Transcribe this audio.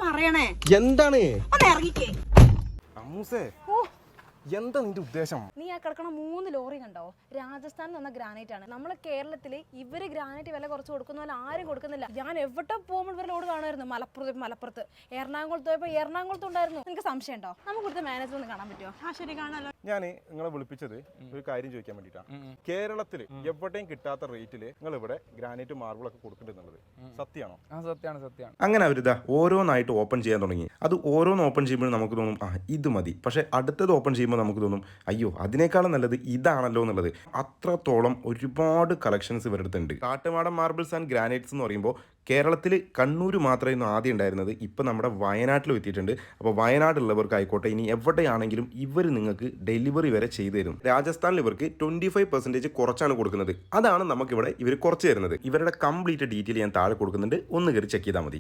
പറയണേ എന്താണ് ഒന്ന് ഇറങ്ങിക്കേ. എന്താ നിന്റെ ഉദ്ദേശം? നീ ആ കിടക്കണ 3 ലോറി കണ്ടോ? രാജസ്ഥാനിൽ വന്ന ഗ്രാനൈറ്റ് ആണ്. നമ്മളെ കേരളത്തില് ഇവര് ഗ്രാനൈറ്റ് വില കുറച്ച് കൊടുക്കുന്ന പോലെ ആരും കൊടുക്കുന്നില്ല. ഞാൻ എവിടെ പോകുമ്പോൾ ഇവരുടെ ലോഡ് കാണുമായിരുന്നു. മലപ്പുറത്ത് എറണാകുളത്ത് പോയപ്പോ എറണാകുളത്തുണ്ടായിരുന്നു. നിനക്ക് സംശയം ഉണ്ടോ? നമുക്ക് ഇവിടുത്തെ മാനേജർ ഒന്ന് കാണാൻ പറ്റുമോ? ആ ശരി, കാണാലോ. ഞാൻ നിങ്ങളെ വിളിപ്പിച്ചത് ഒരു കാര്യം ചോദിക്കാൻ വേണ്ടിയിട്ടാണ്. കേരളത്തിൽ എവിടെയും കിട്ടാത്ത റേറ്റില് നിങ്ങൾ ഇവിടെ ഗ്രാനൈറ്റ് മാർബിൾ ഒക്കെ കൊടുക്കുന്നുള്ളത് സത്യമാണോ? സത്യമാണ്. അങ്ങനെ അവരിതാ ഓരോന്നായിട്ട് ഓപ്പൺ ചെയ്യാൻ തുടങ്ങി. അത് ഓരോന്ന് ഓപ്പൺ ചെയ്യുമ്പോൾ നമുക്ക് തോന്നും ഇത് മതി. പക്ഷെ അടുത്തത് ഓപ്പൺ ചെയ്യുമ്പോൾ നമുക്ക് തോന്നും അയ്യോ അതിനേക്കാളും നല്ലത് ഇതാണല്ലോ എന്നുള്ളത്. അത്രത്തോളം ഒരുപാട് കളക്ഷൻസ് ഇവരുടെ അടുത്തുണ്ട്. കാട്ടുമാടൻ മാർബിൾസ് ആൻഡ് ഗ്രാനൈറ്റ്സ് എന്ന് പറയുമ്പോൾ കേരളത്തിൽ കണ്ണൂർ മാത്രമായിരുന്നു ആദ്യം ഉണ്ടായിരുന്നത്. ഇപ്പോൾ നമ്മുടെ വയനാട്ടിലും എത്തിയിട്ടുണ്ട്. അപ്പോൾ വയനാടുള്ളവർക്കായിക്കോട്ടെ ഇനി എവിടെയാണെങ്കിലും ഇവർ നിങ്ങൾക്ക് ഡെലിവറി വരെ ചെയ്തു തരും. രാജസ്ഥാനിൽ ഇവർക്ക് 25% കുറച്ചാണ് കൊടുക്കുന്നത്. അതാണ് നമുക്കിവിടെ ഇവർ കുറച്ച് തരുന്നത്. ഇവരുടെ കംപ്ലീറ്റ് ഡീറ്റെയിൽ ഞാൻ താഴെ കൊടുക്കുന്നുണ്ട്. ഒന്ന് കയറി ചെക്ക് ചെയ്താൽ മതി.